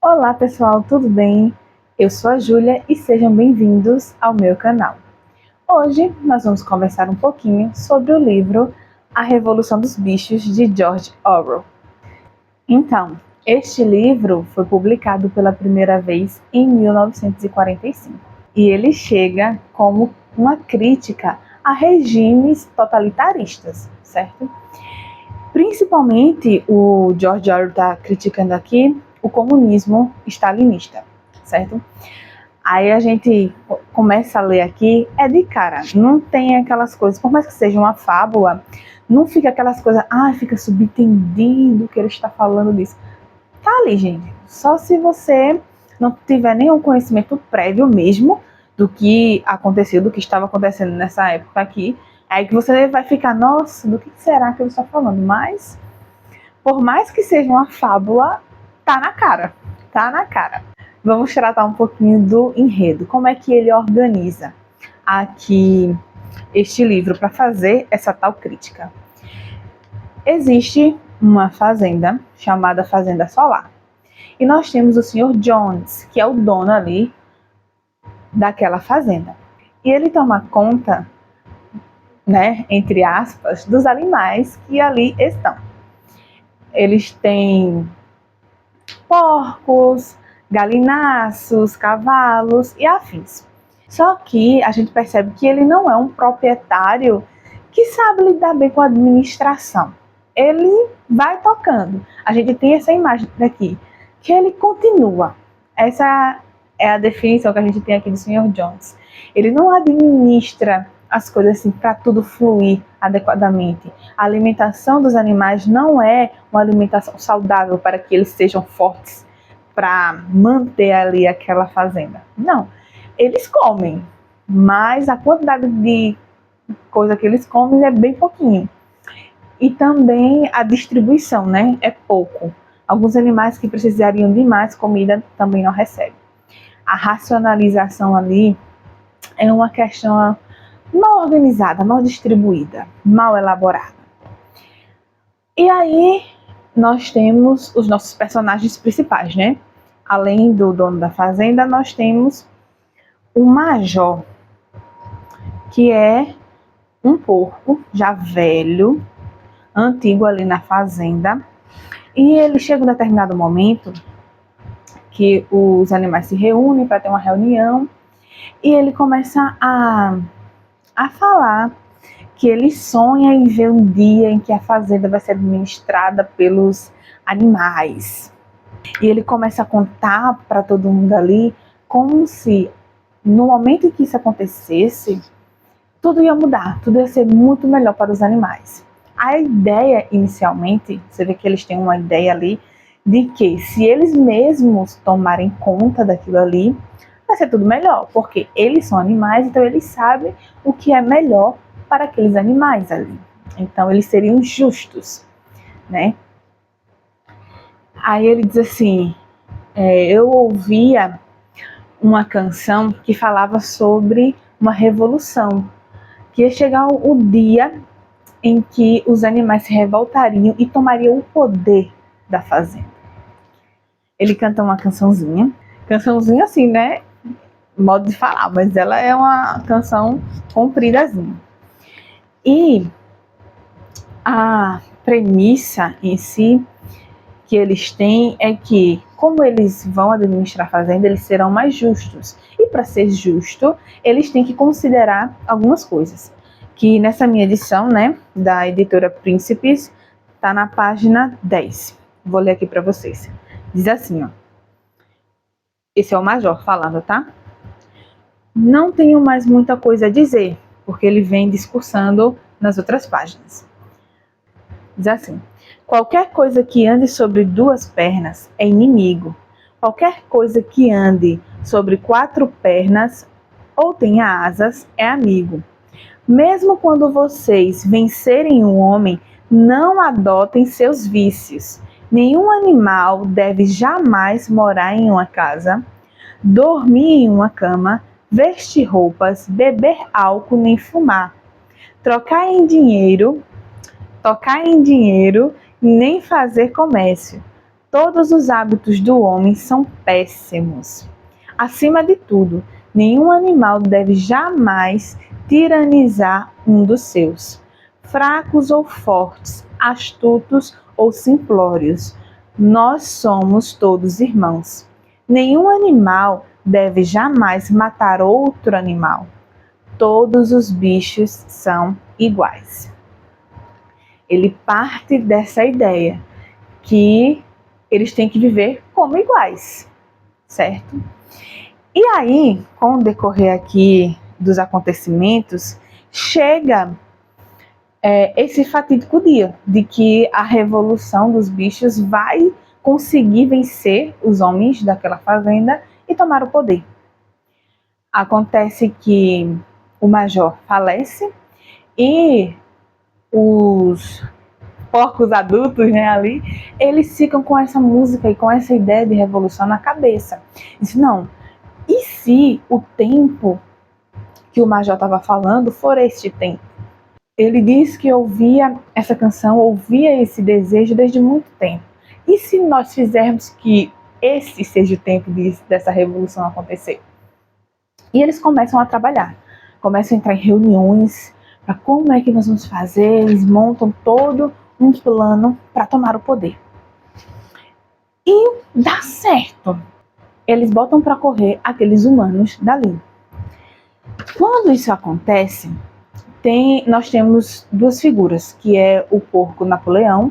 Olá pessoal, tudo bem? Eu sou a Júlia e sejam bem-vindos ao meu canal. Hoje nós vamos conversar um pouquinho sobre o livro A Revolução dos Bichos, de George Orwell. Então, este livro foi publicado pela primeira vez em 1945 e ele chega como uma crítica a regimes totalitaristas, certo? Principalmente o George Orwell está criticando aqui o comunismo stalinista, certo? Aí a gente começa a ler aqui, é de cara, não tem aquelas coisas, por mais que seja uma fábula, não fica aquelas coisas, fica subentendido que ele está falando disso. Tá ali, gente, só se você não tiver nenhum conhecimento prévio mesmo do que aconteceu, do que estava acontecendo nessa época aqui, aí que você vai ficar, nossa, do que será que ele está falando? Mas, por mais que seja uma fábula, tá na cara, tá na cara. Vamos tratar um pouquinho do enredo, como é que ele organiza aqui este livro para fazer essa tal crítica. Existe uma fazenda chamada Fazenda Solar. E nós temos o Sr. Jones, que é o dono ali daquela fazenda. E ele toma conta, né, entre aspas, dos animais que ali estão. Eles têm porcos, galináceos, cavalos e afins. Só que a gente percebe que ele não é um proprietário que sabe lidar bem com a administração. Ele vai tocando. A gente tem essa imagem daqui, que ele continua. Essa é a definição que a gente tem aqui do Sr. Jones. Ele não administra as coisas assim para tudo fluir adequadamente. A alimentação dos animais não é uma alimentação saudável para que eles sejam fortes, para manter ali aquela fazenda. Não, eles comem, mas a quantidade de coisa que eles comem é bem pouquinho. E também a distribuição, né, é pouco. Alguns animais que precisariam de mais comida também não recebem. A racionalização ali é uma questão mal organizada, mal distribuída, mal elaborada. E aí nós temos os nossos personagens principais, né? Além do dono da fazenda, nós temos o major, que é um porco já velho, antigo ali na fazenda. E ele chega em um determinado momento que os animais se reúnem para ter uma reunião e ele começa a falar que ele sonha em ver um dia em que a fazenda vai ser administrada pelos animais. E ele começa a contar para todo mundo ali como se, no momento em que isso acontecesse, tudo ia mudar, tudo ia ser muito melhor para os animais. A ideia, inicialmente, você vê que eles têm uma ideia ali de que se eles mesmos tomarem conta daquilo ali, vai ser tudo melhor, porque eles são animais, então eles sabem o que é melhor para aqueles animais ali. Então eles seriam justos, né? Aí ele diz assim, eu ouvia uma canção que falava sobre uma revolução, que ia chegar o dia em que os animais se revoltariam e tomariam o poder da fazenda. Ele canta uma cançãozinha assim, né? Modo de falar, mas ela é uma canção compridazinha. E a premissa em si que eles têm é que, como eles vão administrar a fazenda, eles serão mais justos. E para ser justo, eles têm que considerar algumas coisas. Que nessa minha edição, né, da editora Príncipes, está na página 10. Vou ler aqui para vocês. Diz assim, ó. Esse é o major falando, tá? Não tenho mais muita coisa a dizer, porque ele vem discursando nas outras páginas. Diz assim, qualquer coisa que ande sobre duas pernas é inimigo. Qualquer coisa que ande sobre quatro pernas ou tenha asas é amigo. Mesmo quando vocês vencerem um homem, não adotem seus vícios. Nenhum animal deve jamais morar em uma casa, dormir em uma cama, vestir roupas, beber álcool nem fumar, tocar em dinheiro, nem fazer comércio. Todos os hábitos do homem são péssimos. Acima de tudo, nenhum animal deve jamais tiranizar um dos seus. Fracos ou fortes, astutos ou simplórios, nós somos todos irmãos. Nenhum animal deve jamais matar outro animal. Todos os bichos são iguais. Ele parte dessa ideia que eles têm que viver como iguais, certo? E aí, com o decorrer aqui dos acontecimentos, chega esse fatídico dia de que a revolução dos bichos vai conseguir vencer os homens daquela fazenda e tomar o poder. Acontece que o major falece e os porcos adultos, né, ali, eles ficam com essa música e com essa ideia de revolução na cabeça. Diz, não, e se o tempo que o major estava falando for este tempo? Ele diz que ouvia essa canção, ouvia esse desejo desde muito tempo. E se nós fizermos que esse seja o tempo dessa revolução acontecer? E eles começam a trabalhar, começam a entrar em reuniões para como é que nós vamos fazer, eles montam todo um plano para tomar o poder. E dá certo. Eles botam para correr aqueles humanos dali. Quando isso acontece, nós temos duas figuras, que é o porco Napoleão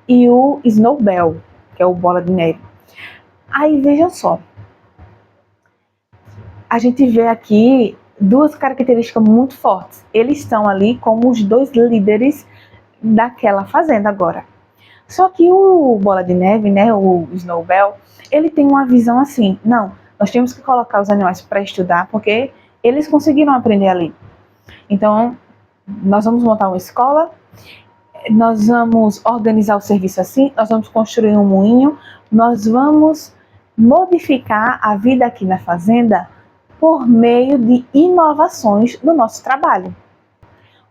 e o Snowball, que é o Bola de Neve. Aí vejam só, a gente vê aqui duas características muito fortes. Eles estão ali como os dois líderes daquela fazenda agora. Só que o Bola de Neve, né, o Snowball, ele tem uma visão assim, não, nós temos que colocar os animais para estudar, porque eles conseguiram aprender ali. Então, nós vamos montar uma escola, nós vamos organizar o serviço assim, nós vamos construir um moinho, nós vamos modificar a vida aqui na fazenda por meio de inovações no nosso trabalho.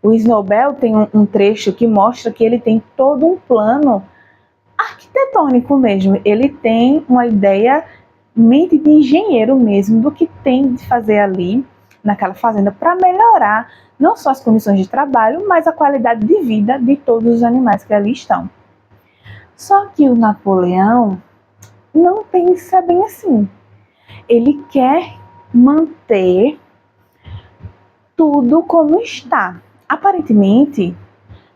O Snowball tem um trecho que mostra que ele tem todo um plano arquitetônico mesmo. Ele tem uma ideia, mente de engenheiro mesmo, do que tem de fazer ali naquela fazenda para melhorar não só as condições de trabalho, mas a qualidade de vida de todos os animais que ali estão. Só que o Napoleão não pensa bem assim. Ele quer manter tudo como está. Aparentemente,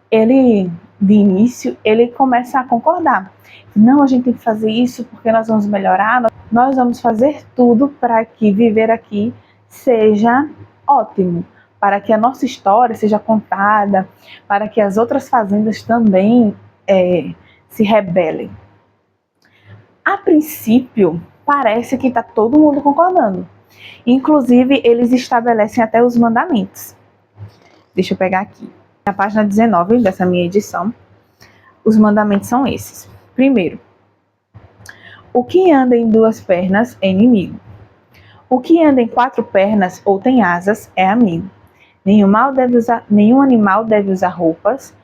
ele, de início, ele começa a concordar. Não, a gente tem que fazer isso porque nós vamos melhorar, nós vamos fazer tudo para que viver aqui seja ótimo, para que a nossa história seja contada, para que as outras fazendas também se rebelem. A princípio, parece que está todo mundo concordando. Inclusive, eles estabelecem até os mandamentos. Deixa eu pegar aqui. Na página 19 dessa minha edição, os mandamentos são esses. Primeiro, o que anda em duas pernas é inimigo. O que anda em quatro pernas ou tem asas é amigo. Nenhum animal deve usar roupas,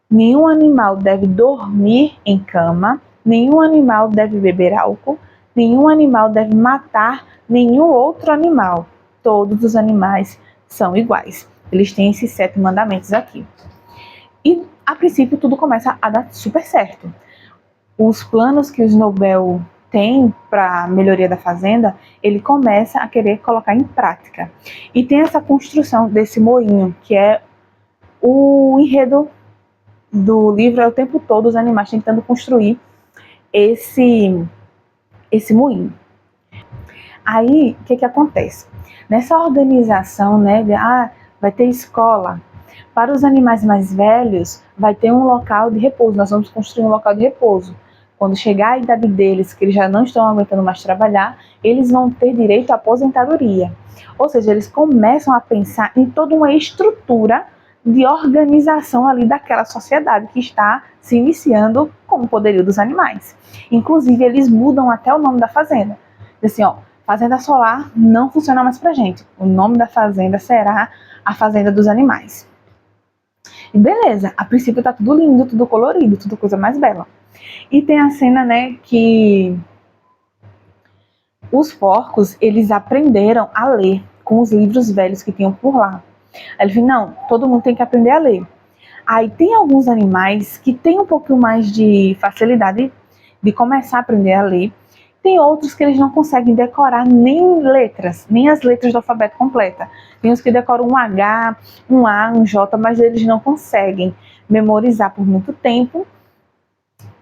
nenhum animal deve dormir em cama, nenhum animal deve beber álcool, nenhum animal deve matar nenhum outro animal. Todos os animais são iguais. Eles têm esses 7 mandamentos aqui. E, a princípio, tudo começa a dar super certo. Os planos que o Snowball tem para a melhoria da fazenda, ele começa a querer colocar em prática. E tem essa construção desse moinho, que é o enredo do livro, é o tempo todo os animais tentando construir esse moinho. Aí, o que acontece? Nessa organização, né, vai ter escola. Para os animais mais velhos, vai ter um local de repouso. Nós vamos construir um local de repouso. Quando chegar a idade deles, que eles já não estão aguentando mais trabalhar, eles vão ter direito à aposentadoria. Ou seja, eles começam a pensar em toda uma estrutura de organização ali daquela sociedade que está se iniciando com o poderio dos animais. Inclusive, eles mudam até o nome da fazenda. Assim, ó, Fazenda Solar não funciona mais pra gente. O nome da fazenda será a Fazenda dos Animais. E beleza, a princípio tá tudo lindo, tudo colorido, tudo coisa mais bela. E tem a cena, né, que os porcos, eles aprenderam a ler com os livros velhos que tinham por lá. Aí ele falou, não, todo mundo tem que aprender a ler. Aí tem alguns animais que têm um pouquinho mais de facilidade de começar a aprender a ler. Tem outros que eles não conseguem decorar nem letras, nem as letras do alfabeto completa. Tem uns que decoram um H, um A, um J, mas eles não conseguem memorizar por muito tempo.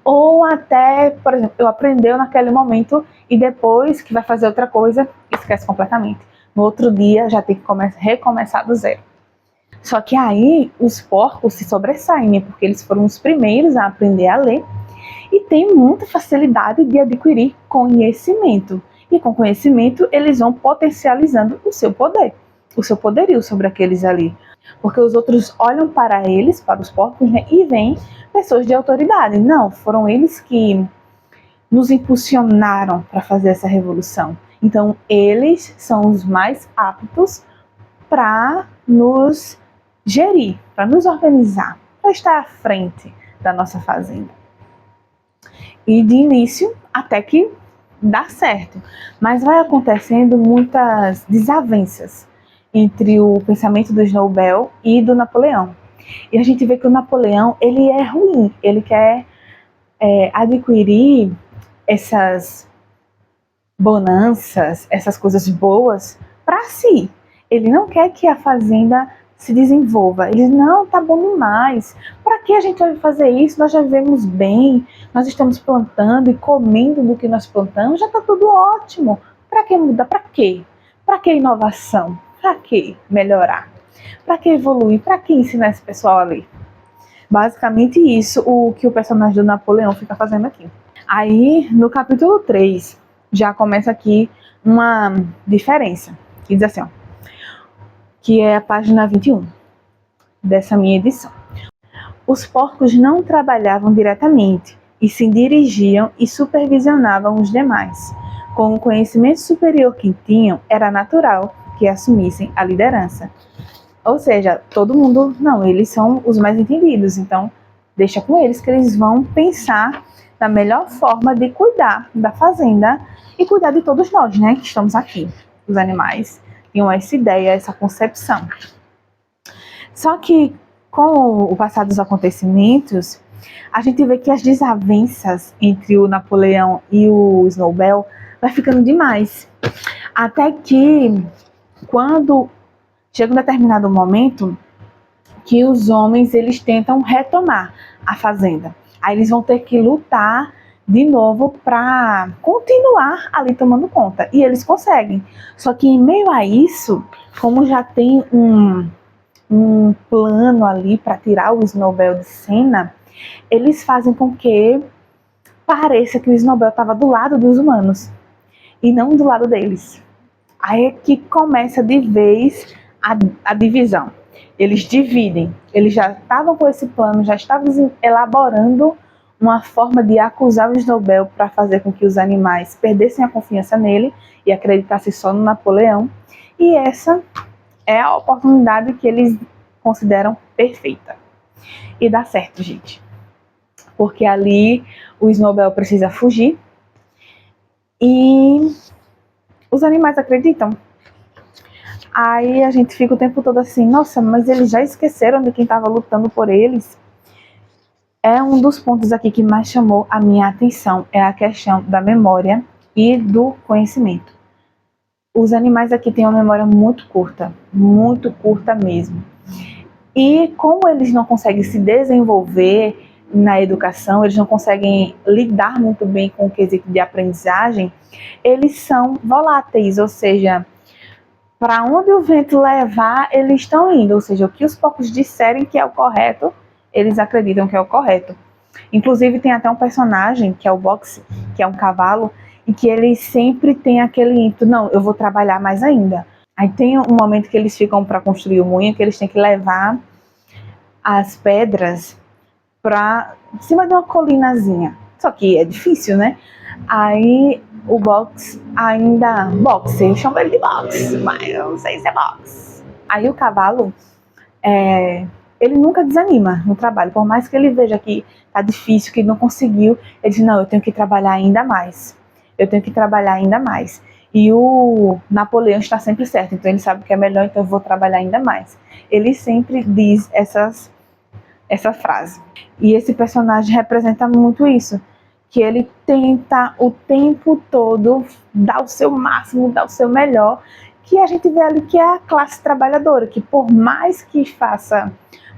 Ou até, por exemplo, eu aprendeu naquele momento e depois que vai fazer outra coisa, esquece completamente. No outro dia já tem que recomeçar do zero. Só que aí os porcos se sobressaem, né? Porque eles foram os primeiros a aprender a ler e têm muita facilidade de adquirir conhecimento. E com conhecimento eles vão potencializando o seu poder, o seu poderio sobre aqueles ali. Porque os outros olham para eles, para os porcos, né? E veem pessoas de autoridade. Não, foram eles que nos impulsionaram para fazer essa revolução. Então eles são os mais aptos para nos gerir, para nos organizar, para estar à frente da nossa fazenda. E de início, até que dá certo. Mas vai acontecendo muitas desavenças entre o pensamento do Snowball e do Napoleão. E a gente vê que o Napoleão, ele é ruim, ele quer adquirir essas bonanças, essas coisas boas para si. Ele não quer que a fazenda se desenvolva. Ele diz, não, tá bom demais. Para que a gente vai fazer isso? Nós já vivemos bem, nós estamos plantando e comendo do que nós plantamos, já está tudo ótimo. Para que mudar? Para quê? Para que inovação? Para que melhorar? Para que evoluir? Para que ensinar esse pessoal a ler? Basicamente isso, o que o personagem do Napoleão fica fazendo aqui. Aí, no capítulo 3, já começa aqui uma diferença, que diz assim, ó, que é a página 21 dessa minha edição. Os porcos não trabalhavam diretamente, e se dirigiam e supervisionavam os demais. Com o conhecimento superior que tinham, era natural que assumissem a liderança. Ou seja, todo mundo, não, eles são os mais entendidos, então deixa com eles que eles vão pensar na melhor forma de cuidar da fazenda e cuidar de todos nós, né, que estamos aqui, os animais. Tinham essa ideia, essa concepção. Só que, com o passar dos acontecimentos, a gente vê que as desavenças entre o Napoleão e o Snowball vai ficando demais. Até que, quando chega um determinado momento, que os homens eles tentam retomar a fazenda. Aí eles vão ter que lutar de novo para continuar ali tomando conta. E eles conseguem. Só que em meio a isso, como já tem um plano ali para tirar o Snowball de cena, eles fazem com que pareça que o Snowball estava do lado dos humanos e não do lado deles. Aí é que começa de vez a divisão. Eles dividem. Eles já estavam com esse plano, já estavam elaborando uma forma de acusar o Snowball para fazer com que os animais perdessem a confiança nele e acreditassem só no Napoleão. E essa é a oportunidade que eles consideram perfeita. E dá certo, gente. Porque ali o Snowball precisa fugir e os animais acreditam. Aí a gente fica o tempo todo assim, nossa, mas eles já esqueceram de quem estava lutando por eles. É um dos pontos aqui que mais chamou a minha atenção, é a questão da memória e do conhecimento. Os animais aqui têm uma memória muito curta mesmo. E como eles não conseguem se desenvolver na educação, eles não conseguem lidar muito bem com o quesito de aprendizagem, eles são voláteis, ou seja, para onde o vento levar, eles estão indo, ou seja, o que os porcos disserem que é o correto, eles acreditam que é o correto. Inclusive tem até um personagem, que é o Box, que é um cavalo, e que ele sempre tem aquele ímpeto, não, eu vou trabalhar mais ainda. Aí tem um momento que eles ficam para construir o moinho, que eles têm que levar as pedras para cima de uma colinazinha. Só que é difícil, né? Aí o Box ainda... Box, eu chamo ele de Box, mas eu não sei se é Box. Aí o cavalo ele nunca desanima no trabalho, por mais que ele veja que tá difícil, que ele não conseguiu, ele diz, não, eu tenho que trabalhar ainda mais, eu tenho que trabalhar ainda mais. E o Napoleão está sempre certo, então ele sabe que é melhor, então eu vou trabalhar ainda mais. Ele sempre diz essa frase. E esse personagem representa muito isso, que ele tenta o tempo todo dar o seu máximo, dar o seu melhor, que a gente vê ali que é a classe trabalhadora, que por mais que faça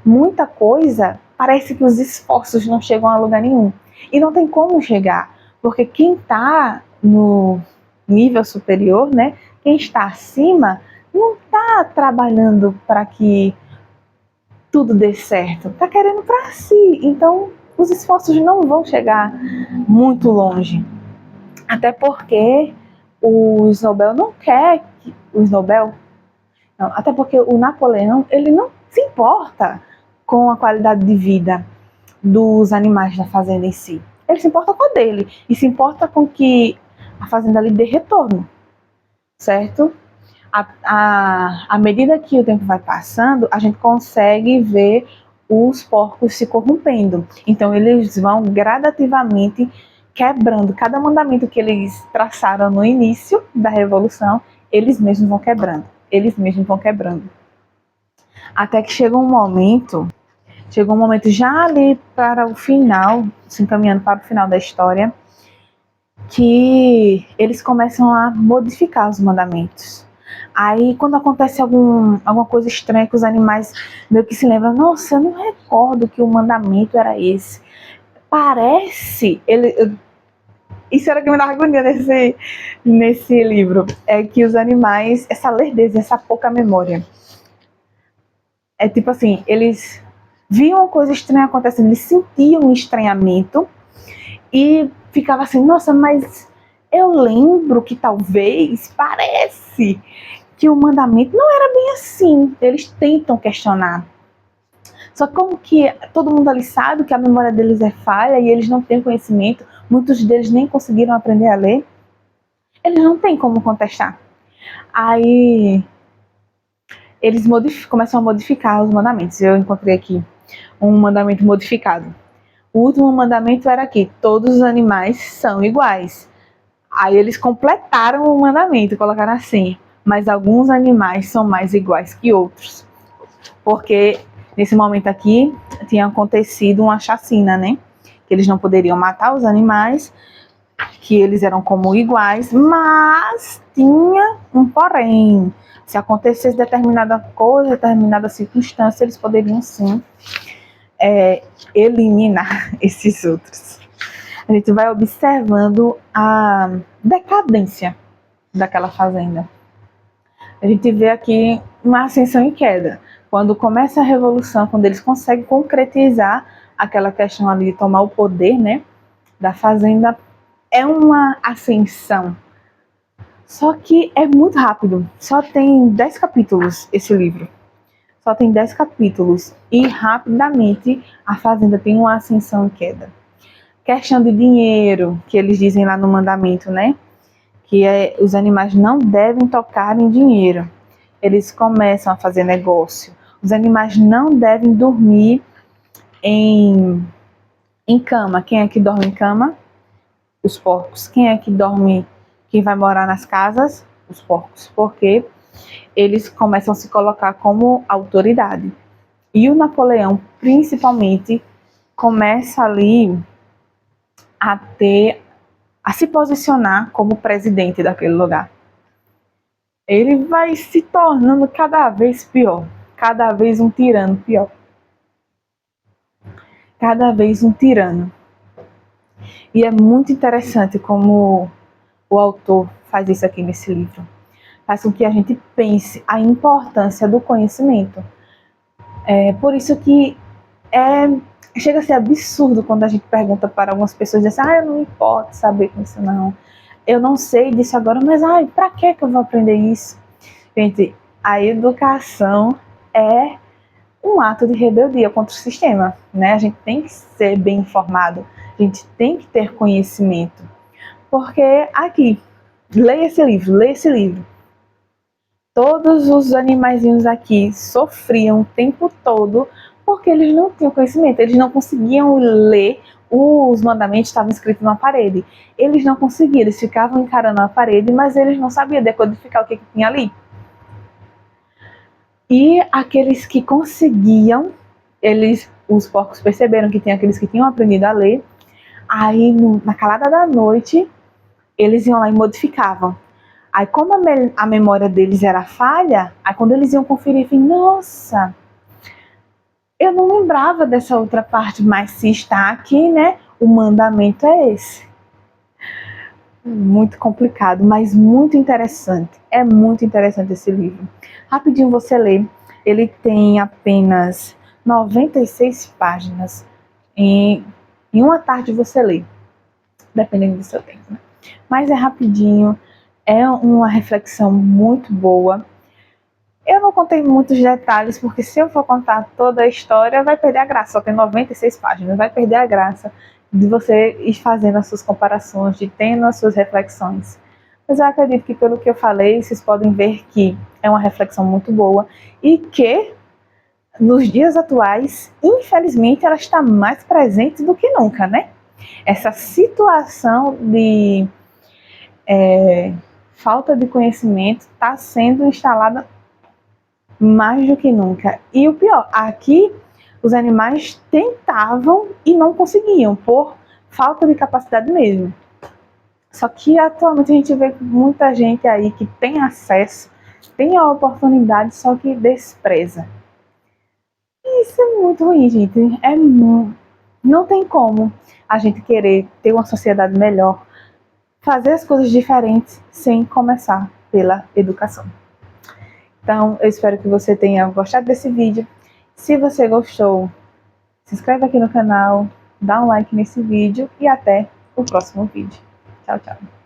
muita coisa, parece que os esforços não chegam a lugar nenhum. E não tem como chegar, porque quem está no nível superior, né, quem está acima, não está trabalhando para que tudo dê certo, está querendo para si. Então, os esforços não vão chegar muito longe. Até porque o Snowbell não quer que o Snowbell, não, até porque o Napoleão, ele não se importa com a qualidade de vida dos animais da fazenda em si. Ele se importa com a dele e se importa com que a fazenda lhe dê retorno, certo? À medida que o tempo vai passando, a gente consegue ver os porcos se corrompendo. Então, eles vão gradativamente quebrando. Cada mandamento que eles traçaram no início da Revolução, eles mesmos vão quebrando. Eles mesmos vão quebrando. Até que chegou um momento já ali para o final, se encaminhando para o final da história, que eles começam a modificar os mandamentos. Aí, quando acontece alguma coisa estranha que os animais meio que se lembram, nossa, eu não recordo que o mandamento era esse. Parece, isso era o que me dava agonia nesse livro, é que os animais, essa lerdeza, essa pouca memória. É tipo assim, eles viam uma coisa estranha acontecendo, eles sentiam um estranhamento e ficava assim, nossa, mas eu lembro que talvez, parece que o mandamento não era bem assim. Eles tentam questionar. Só que como que todo mundo ali sabe que a memória deles é falha e eles não têm conhecimento, muitos deles nem conseguiram aprender a ler, eles não têm como contestar. Aí eles começam a modificar os mandamentos. Eu encontrei aqui um mandamento modificado. O último mandamento era que todos os animais são iguais. Aí eles completaram o mandamento, colocaram assim, mas alguns animais são mais iguais que outros. Porque nesse momento aqui tinha acontecido uma chacina, né? Que eles não poderiam matar os animais, que eles eram como iguais, mas tinha um porém. Se acontecesse determinada coisa, determinada circunstância, eles poderiam sim eliminar esses outros. A gente vai observando a decadência daquela fazenda. A gente vê aqui uma ascensão e queda. Quando começa a revolução, quando eles conseguem concretizar aquela questão ali de tomar o poder, né, da fazenda, é uma ascensão. Só que é muito rápido. Só tem 10 capítulos esse livro. Só tem 10 capítulos. E rapidamente a fazenda tem uma ascensão e queda. Questão de dinheiro, que eles dizem lá no mandamento, né? Que os animais não devem tocar em dinheiro. Eles começam a fazer negócio. Os animais não devem dormir em cama. Quem é que dorme em cama? Os porcos. Quem é que dorme, quem vai morar nas casas? Os porcos. Porque eles começam a se colocar como autoridade. E o Napoleão, principalmente, começa ali a se posicionar como presidente daquele lugar. Ele vai se tornando cada vez pior, cada vez um tirano pior. Cada vez um tirano. E é muito interessante como o autor faz isso aqui nesse livro. Faz com que a gente pense a importância do conhecimento. Por isso que chega a ser absurdo quando a gente pergunta para algumas pessoas, dizem assim, eu não me importo saber com isso não. Eu não sei disso agora, mas para que eu vou aprender isso? Gente, a educação é um ato de rebeldia contra o sistema, né? A gente tem que ser bem informado, a gente tem que ter conhecimento. Porque aqui, leia esse livro. Todos os animaizinhos aqui sofriam o tempo todo porque eles não tinham conhecimento, eles não conseguiam ler os mandamentos, estavam escritos na parede. Eles não conseguiam, eles ficavam encarando a parede, mas eles não sabiam decodificar o que tinha ali. E aqueles que conseguiam, os porcos perceberam que tinha aqueles que tinham aprendido a ler, aí na calada da noite, eles iam lá e modificavam. Aí como a memória deles era falha, aí quando eles iam conferir, nossa, eu não lembrava dessa outra parte, mas se está aqui, né, o mandamento é esse. Muito complicado, mas muito interessante. É muito interessante esse livro. Rapidinho você lê. Ele tem apenas 96 páginas. Em uma tarde você lê, dependendo do seu tempo, né? Mas é rapidinho, é uma reflexão muito boa. Eu não contei muitos detalhes, porque se eu for contar toda a história, vai perder a graça. Só tem 96 páginas, vai perder a graça de você ir fazendo as suas comparações, de tendo as suas reflexões. Mas eu acredito que pelo que eu falei, vocês podem ver que é uma reflexão muito boa e que nos dias atuais, infelizmente, ela está mais presente do que nunca, né? Essa situação de falta de conhecimento está sendo instalada mais do que nunca. E o pior, aqui os animais tentavam e não conseguiam, por falta de capacidade mesmo. Só que atualmente a gente vê muita gente aí que tem acesso, tem a oportunidade, só que despreza. E isso é muito ruim, gente. Não tem como a gente querer ter uma sociedade melhor, fazer as coisas diferentes sem começar pela educação. Então, eu espero que você tenha gostado desse vídeo. Se você gostou, se inscreve aqui no canal, dá um like nesse vídeo e até o próximo vídeo. Tchau, tchau.